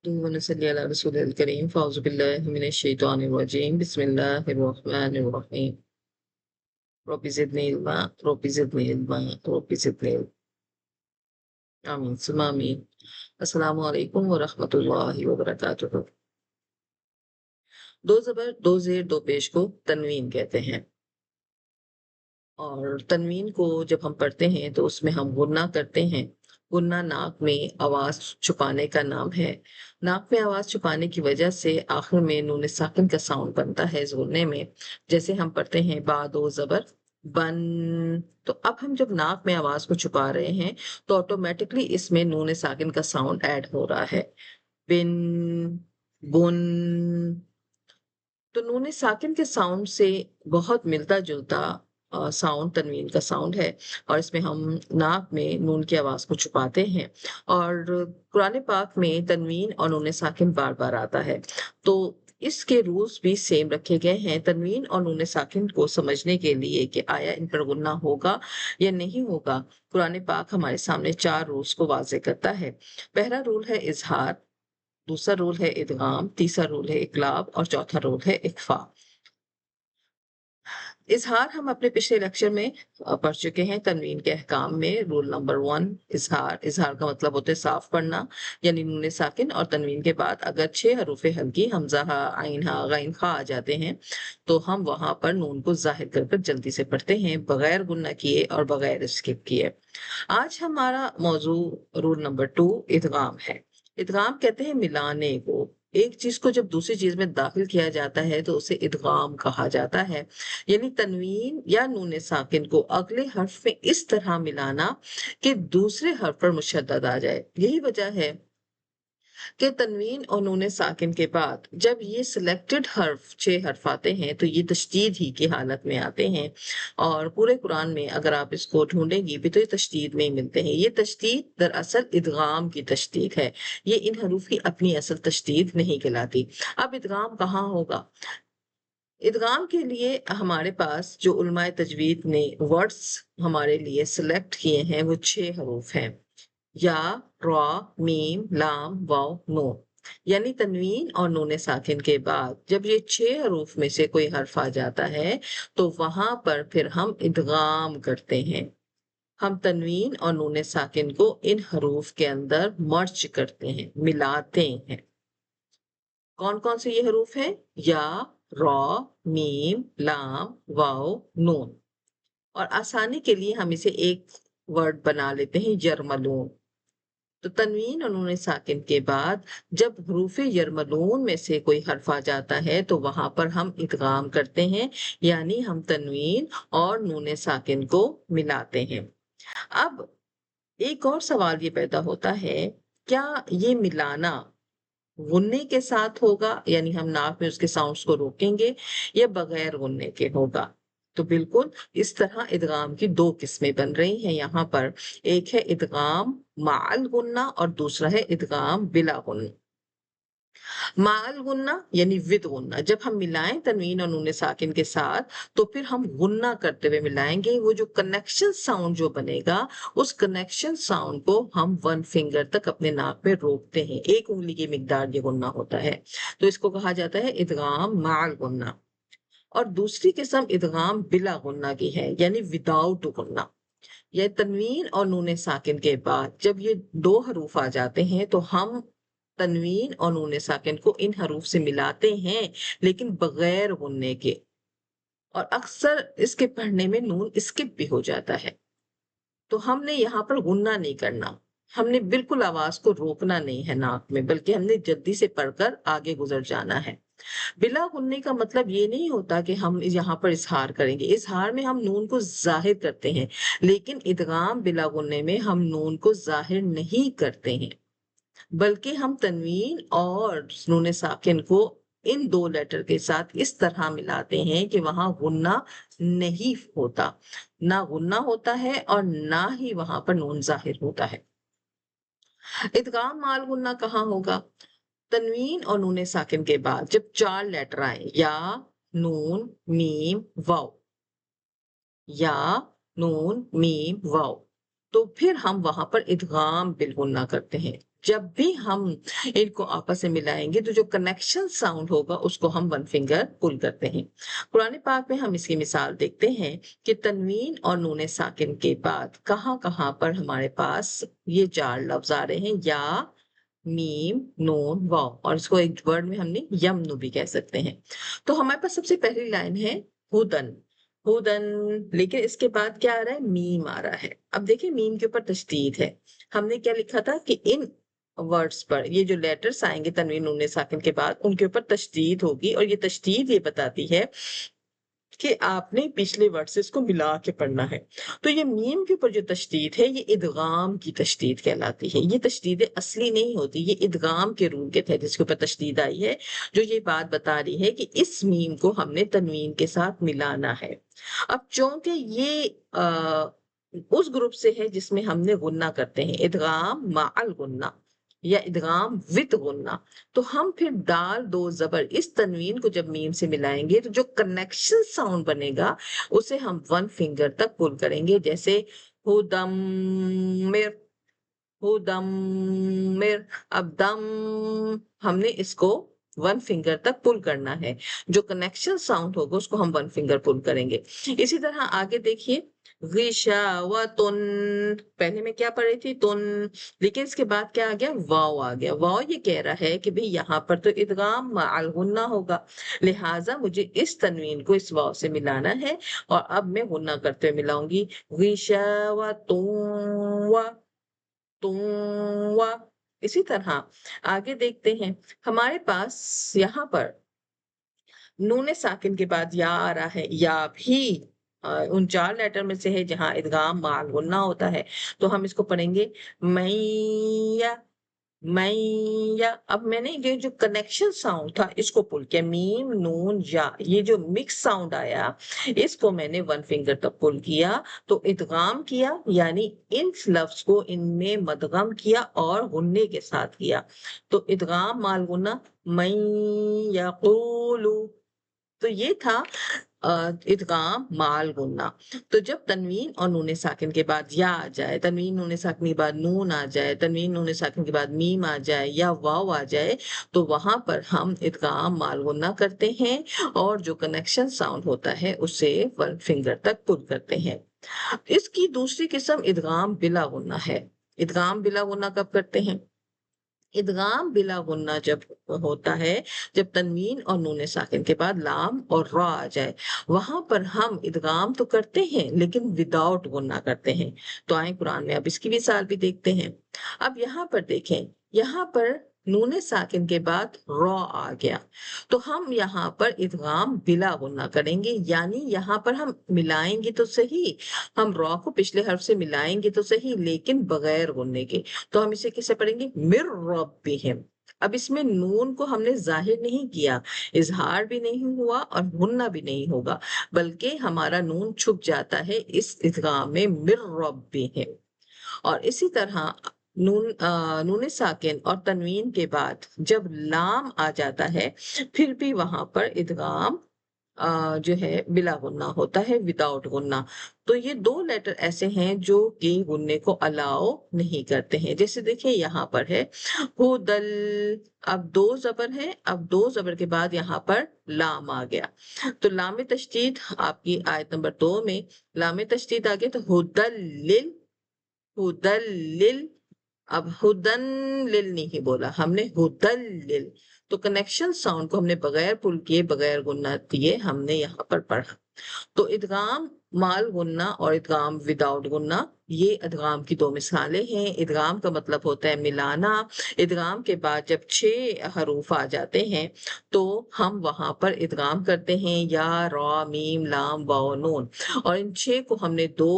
ونصلي على رسول الكريم فأعوذ بالله من الشيطان الرجيم بسم الله الرحمن الرحيم رب زدني علما رب زدني علما رب زدني علما آمين ثم آمين السلام علیکم ورحمۃ اللہ وبرکاتہ۔ دو زبر دو زیر دو پیش کو تنوین کہتے ہیں، اور تنوین کو جب ہم پڑھتے ہیں تو اس میں ہم غنہ کرتے ہیں۔ غنہ ناک میں آواز چھپانے کا نام ہے۔ ناک میں آواز چھپانے کی وجہ سے آخر میں نون ساکن کا ساؤنڈ بنتا ہے اس غنے میں، جیسے ہم پڑھتے ہیں با دو زبر بن۔ تو اب ہم جب ناک میں آواز کو چھپا رہے ہیں تو آٹومیٹکلی اس میں نون ساکن کا ساؤنڈ ایڈ ہو رہا ہے، بن، بن۔ تو نون ساکن کے ساؤنڈ سے بہت ملتا جلتا ساؤنڈ تنوین کا ساؤنڈ ہے، اور اس میں ہم ناک میں نون کی آواز کو چھپاتے ہیں۔ اور قرآن پاک میں تنوین اور نون ساکن بار بار آتا ہے، تو اس کے رولز بھی سیم رکھے گئے ہیں تنوین اور نون ساکن کو سمجھنے کے لیے کہ آیا ان پر غنہ ہوگا یا نہیں ہوگا۔ قرآن پاک ہمارے سامنے 4 رولز کو واضح کرتا ہے۔ پہلا رول ہے اظہار، دوسرا رول ہے ادغام، تیسرا رول ہے اقلاب، اور چوتھا رول ہے اخفا۔ اظہار ہم اپنے پچھلے لیکچر میں پڑھ چکے ہیں۔ تنوین کے احکام میں رول نمبر 1 اظہار۔ اظہار کا مطلب ہوتا ہے صاف پڑھنا، یعنی نون ساکن اور تنوین کے بعد اگر 6 حروف ہلکی حمزہ ہا، عین ہا، غین خا آ جاتے ہیں تو ہم وہاں پر نون کو ظاہر کر کر جلدی سے پڑھتے ہیں، بغیر غنہ کیے اور بغیر اسکپ کیے۔ آج ہمارا موضوع رول نمبر 2 ادغام ہے۔ ادغام کہتے ہیں ملانے کو۔ ایک چیز کو جب دوسری چیز میں داخل کیا جاتا ہے تو اسے ادغام کہا جاتا ہے، یعنی تنوین یا نون ساکن کو اگلے حرف میں اس طرح ملانا کہ دوسرے حرف پر مشدد آ جائے۔ یہی وجہ ہے کہ تنوین اور نون ساکن کے بعد جب یہ سلیکٹڈ حرف 6 حرف آتے ہیں تو یہ تشدید ہی کی حالت میں آتے ہیں، اور پورے قرآن میں اگر آپ اس کو ڈھونڈیں گی بھی تو یہ تشدید میں ہی ملتے ہیں۔ یہ تشدید دراصل ادغام کی تشدید ہے، یہ ان حروف کی اپنی اصل تشدید نہیں کہلاتی۔ اب ادغام کہاں ہوگا؟ ادغام کے لیے ہمارے پاس جو علماء تجوید نے ورڈز ہمارے لیے سلیکٹ کیے ہیں وہ 6 حروف ہیں، یا، را، میم، لام، واو، نون۔ یعنی تنوین اور نون ساکن کے بعد جب یہ 6 حروف میں سے کوئی حرف آ جاتا ہے تو وہاں پر پھر ہم ادغام کرتے ہیں۔ ہم تنوین اور نون ساکن کو ان حروف کے اندر مرج کرتے ہیں، ملاتے ہیں۔ کون کون سے یہ حروف ہیں؟ یا، را، میم، لام، واو، نون۔ اور آسانی کے لیے ہم اسے ایک ورڈ بنا لیتے ہیں، یرملون۔ تو تنوین اور نون ساکن کے بعد جب حروف یرملون میں سے کوئی حرف آ جاتا ہے تو وہاں پر ہم ادغام کرتے ہیں، یعنی ہم تنوین اور نون ساکن کو ملاتے ہیں۔ اب ایک اور سوال یہ پیدا ہوتا ہے، کیا یہ ملانا غنے کے ساتھ ہوگا، یعنی ہم ناک میں اس کے ساؤنڈز کو روکیں گے، یا بغیر غنے کے ہوگا؟ تو بالکل اس طرح ادغام کی 2 قسمیں بن رہی ہیں یہاں پر۔ ایک ہے ادغام مع الغنہ اور دوسرا ہے ادغام بلا غنہ۔ مع الغنہ یعنی ود غنہ، جب ہم ملائیں تنوین اور نون ساکن کے ساتھ تو پھر ہم غنہ کرتے ہوئے ملائیں گے۔ وہ جو کنیکشن ساؤنڈ جو بنے گا اس کنیکشن ساؤنڈ کو ہم 1 فنگر تک اپنے ناک میں روکتے ہیں، 1 انگلی کی مقدار یہ غنہ ہوتا ہے، تو اس کو کہا جاتا ہے ادغام مع الغنہ۔ اور دوسری قسم ادغام بلا غنہ کی ہے، یعنی وداؤٹ غنہ۔ یہ تنوین اور نون ساکن کے بعد جب یہ 2 حروف آ جاتے ہیں تو ہم تنوین اور نون ساکن کو ان حروف سے ملاتے ہیں لیکن بغیر غننے کے، اور اکثر اس کے پڑھنے میں نون اسکپ بھی ہو جاتا ہے۔ تو ہم نے یہاں پر غنہ نہیں کرنا، ہم نے بالکل آواز کو روکنا نہیں ہے ناک میں، بلکہ ہم نے جلدی سے پڑھ کر آگے گزر جانا ہے۔ بلا غننے کا مطلب یہ نہیں ہوتا کہ ہم یہاں پر اظہار کریں گے۔ اظہار میں ہم نون کو ظاہر کرتے ہیں، لیکن ادغام بلا غننے میں ہم نون کو ظاہر نہیں کرتے ہیں، بلکہ ہم تنوین اور نون ساکن کو ان 2 لیٹر کے ساتھ اس طرح ملاتے ہیں کہ وہاں غنہ نہیں ہوتا، نہ غنہ ہوتا ہے اور نہ ہی وہاں پر نون ظاہر ہوتا ہے۔ ادغام مع الغنہ کہاں ہوگا؟ تنوین اور نون ساکن کے بعد جب 4 لیٹر آئیں، یا، نون، میم، واو، یا، نون، میم، واو، تو پھر ہم وہاں پر ادغام بالغنہ کرتے ہیں۔ جب بھی ہم ان کو آپس میں ملائیں گے تو جو کنیکشن ساؤنڈ ہوگا اس کو ہم ون فنگر پل کرتے ہیں۔ قرآن پاک میں ہم اس کی مثال دیکھتے ہیں کہ تنوین اور نون ساکن کے بعد کہاں کہاں پر ہمارے پاس یہ 4 لفظ آ رہے ہیں، یا، میم، نون، واو، اور اس کو ایک ورڈ میں ہم نے یمنو بھی کہہ سکتے ہیں۔ تو ہمارے پاس سب سے پہلی لائن ہے ہدن، ہدن، لیکن اس کے بعد کیا آ رہا ہے؟ میم آ رہا ہے۔ اب دیکھیں میم کے اوپر تشدید ہے، ہم نے کیا لکھا تھا کہ ان ورڈز پر یہ جو لیٹرز آئیں گے تنوین نون ساکن کے بعد ان کے اوپر تشدید ہوگی، اور یہ تشدید یہ بتاتی ہے کہ آپ نے پچھلے ورڈز کو ملا کے پڑھنا ہے۔ تو یہ میم کے اوپر جو تشدید ہے یہ ادغام کی تشدید کہلاتی ہے۔ یہ تشدید اصلی نہیں ہوتی، یہ ادغام کے رول کے تحت جس کے اوپر تشدید آئی ہے، جو یہ بات بتا رہی ہے کہ اس میم کو ہم نے تنوین کے ساتھ ملانا ہے۔ اب چونکہ یہ اس گروپ سے ہے جس میں ہم نے غنہ کرتے ہیں، ادغام مع الغنہ یا ادغام وت غنہ، تو ہم پھر دال دو زبر اس تنوین کو جب میم سے ملائیں گے تو جو کنیکشن ساؤنڈ بنے گا اسے ہم ون فنگر تک پل کریں گے، جیسے ہدمر، ہدمر۔ اب دم ہم نے اس کو ون فنگر تک پل کرنا ہے، جو کنیکشن ساؤنڈ ہوگا اس کو ہم ون فنگر پل کریں گے۔ اسی طرح آگے دیکھیے غشاوتن، پہلے میں کیا پڑھی تھی؟ تن، لیکن اس کے بعد کیا آ گیا؟ واو آ گیا۔ واو یہ کہہ رہا ہے کہ بھئی یہاں پر تو ادغام مع الغنہ ہوگا، لہٰذا مجھے اس تنوین کو اس واو سے ملانا ہے، اور اب میں غنہ کرتے ہوئے ملاؤں گی غشاوتن، اسی طرح آگے دیکھتے ہیں، ہمارے پاس یہاں پر نون ساکن کے بعد یا آ رہا ہے، یا بھی ان 4 لیٹر میں سے ہے جہاں ادغام مع الغنہ ہوتا ہے، تو ہم اس کو پڑھیں گے میہ، میہ۔ اب میں نے یہ جو کنیکشن ساؤنڈ تھا اس کو پل کیا، میم، نون، یا، یہ جو مکس ساؤنڈ آیا اس کو میں نے ون فنگر تک پل کیا، تو ادغام کیا، یعنی ان لفظ کو ان میں مدغم کیا اور غنے کے ساتھ کیا، تو ادغام مع الغنہ من یقولو، تو یہ تھا ادغام مع الغنہ۔ تو جب تنوین اور نون ساکن کے بعد یا آ جائے، تنوین نون ساکن کے بعد نون آ جائے، تنوین نون ساکن کے بعد میم آ جائے یا واو آ جائے، تو وہاں پر ہم ادغام مع الغنہ کرتے ہیں، اور جو کنیکشن ساؤنڈ ہوتا ہے اسے ون فنگر تک پل کرتے ہیں۔ اس کی دوسری قسم ادغام بلا غنہ ہے۔ ادغام بلا غنہ کب کرتے ہیں؟ ادغام بلا غنہ جب ہوتا ہے جب تنوین اور نون ساکن کے بعد لام اور را آ جائے، وہاں پر ہم ادغام تو کرتے ہیں لیکن وداؤٹ غنہ کرتے ہیں۔ تو آئیں قرآن میں اب اس کی مثال بھی دیکھتے ہیں۔ اب یہاں پر دیکھیں، یہاں پر نون ساکن کے بعد را آ گیا، تو ہم یہاں پر ادغام بلا غنہ کریں گے، یعنی یہاں پر ہم ملائیں گے تو صحیح، ہم را کو پچھلے حرف سے ملائیں گے تو صحیح لیکن بغیر غنے کے، تو ہم اسے کیسے پڑھیں گے؟ مر ربہم۔ اب اس میں نون کو ہم نے ظاہر نہیں کیا، اظہار بھی نہیں ہوا اور غنہ بھی نہیں ہوگا، بلکہ ہمارا نون چھپ جاتا ہے اس ادغام میں، مر ربہم۔ اور اسی طرح نون ساکن اور تنوین کے بعد جب لام آ جاتا ہے پھر بھی وہاں پر ادغام جو ہے بلا غنہ ہوتا ہے، وداؤٹ غنہ۔ تو یہ 2 لیٹر ایسے ہیں جو کہ غنے کو الاؤ نہیں کرتے ہیں، جیسے دیکھیں یہاں پر ہے ہدل، اب 2 زبر ہے، اب 2 زبر کے بعد یہاں پر لام آ گیا، تو لام تشدید آپ کی آیت نمبر 2 میں لام تشدید آ گیا، تو ہدل، ہدل، اب ہدن لل نہیں بولا ہم نے، ہدل لل، تو کنیکشن ساؤنڈ کو ہم نے بغیر پل کیے، بغیر غنہ دیے ہم نے یہاں پر پڑھا۔ تو ادغام مال غنہ اور ادغام وداؤٹ غنہ، یہ ادغام کی 2 مثالیں ہیں۔ ادغام کا مطلب ہوتا ہے ملانا، ادغام کے بعد جب 6 حروف آ جاتے ہیں تو ہم وہاں پر ادغام کرتے ہیں، یا، را، میم، لام، واو، نون، اور ان 6 کو ہم نے 2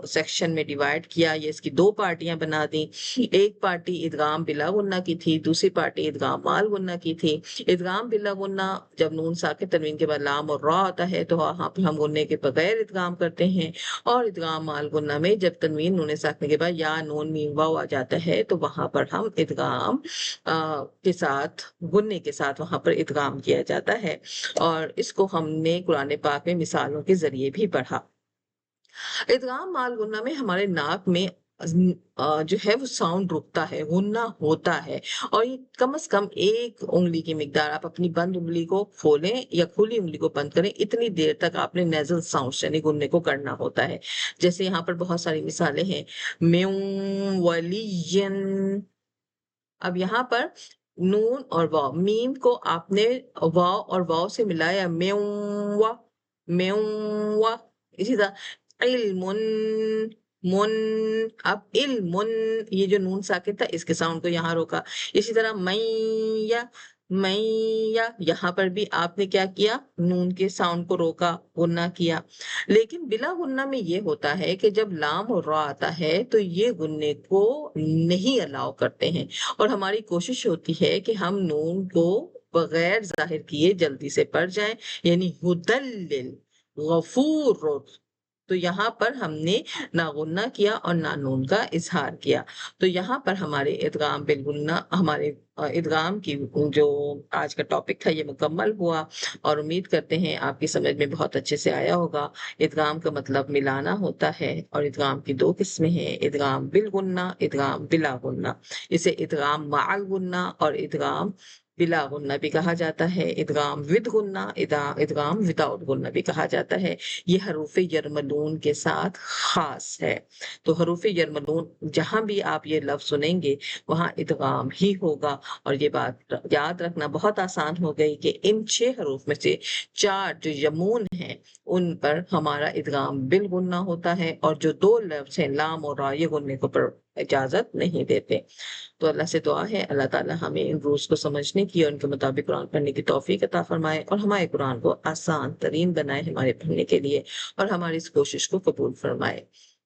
سیکشن میں ڈیوائیڈ کیا، یہ اس کی 2 پارٹیاں بنا دی۔ ایک پارٹی ادغام بلا غنہ کی تھی، دوسری پارٹی ادغام مال غنہ کی تھی۔ ادغام بلا غنہ جب نون ساکن تنوین کے بعد لام اور را آتا ہے تو وہاں پہ ہم غنے کے بغیر ادغام کرتے ہیں، اور ادغام مال غنہ میں جب تنوین نون ساکن کے بعد یا، نون، میم، واو آ جاتا ہے تو وہاں پر ہم ادغام کے ساتھ، غنے کے ساتھ وہاں پر ادغام کیا جاتا ہے، اور اس کو ہم نے قرآن پاک میں مثالوں کے ذریعے بھی پڑھا۔ ادغام مال غنہ میں ہمارے ناک میں جو ہے وہ ساؤنڈ رکتا ہے، غنہ ہوتا ہے، اور یہ کم از کم ایک انگلی کی مقدار، آپ اپنی بند انگلی کو کھولیں یا کھلی انگلی کو بند کریں، اتنی دیر تک آپ نے نیزل ساؤنڈ یعنی غننے کو کرنا ہوتا ہے. جیسے یہاں پر بہت ساری مثالیں ہیں، میوں ولین. اب یہاں پر نون اور واو، میم کو آپ نے واو اور واو سے ملایا، میوں میوں. اسی طرح علم من. اب علم، یہ جو نون ساکن تھا اس کے ساؤنڈ کو یہاں روکا. اسی طرح میہ میہ، یہاں پر بھی آپ نے کیا کیا، نون کے ساؤنڈ کو روکا، غنہ کیا. لیکن بلا غنہ میں یہ ہوتا ہے کہ جب لام اور را آتا ہے تو یہ غنے کو نہیں الاؤ کرتے ہیں، اور ہماری کوشش ہوتی ہے کہ ہم نون کو بغیر ظاہر کیے جلدی سے پڑھ جائیں، یعنی ہدلل غفور. تو یہاں پر ہم نے نہ غنہ کیا اور نہ نون کا اظہار کیا. تو یہاں پر ہمارے ادغام بالغنہ، ہمارے ادغام کی جو آج کا ٹاپک تھا یہ مکمل ہوا، اور امید کرتے ہیں آپ کی سمجھ میں بہت اچھے سے آیا ہوگا. ادغام کا مطلب ملانا ہوتا ہے، اور ادغام کی دو قسمیں ہیں، ادغام بالغنہ، ادغام بلا غنہ. اسے ادغام مع الغنہ اور ادغام بلا غنہ بھی کہا جاتا ہے، ادغام ود غنہ، ادغام وداؤٹ غنہ بھی کہا جاتا ہے. یہ حروف یرملون کے ساتھ خاص ہے. تو حروف یرملون جہاں بھی آپ یہ لفظ سنیں گے وہاں ادغام ہی ہوگا. اور یہ بات یاد رکھنا بہت آسان ہو گئی کہ ان 6 حروف میں سے 4 جو یمون ہیں ان پر ہمارا ادغام بالغنہ ہوتا ہے، اور جو 2 لفظ ہیں لام اور را، یہ غننے کو پر اجازت نہیں دیتے. تو اللہ سے دعا ہے اللہ تعالی ہمیں ان روز کو سمجھنے کی اور ان کے مطابق قرآن پڑھنے کی توفیق عطا فرمائے، اور ہمارے قرآن کو آسان ترین بنائے ہمارے پڑھنے کے لیے، اور ہماری اس کوشش کو قبول فرمائے.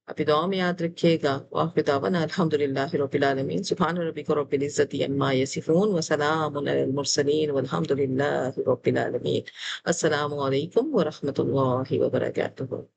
اپنی دعا میں یاد رکھیے گا. وآخر دعوانا الحمدللہ رب العالمین. سبحان ربک رب العزت عما یصفون وسلام علی المرسلین والحمدللہ رب العالمین. السلام علیکم ورحمۃ اللہ وبرکاتہ.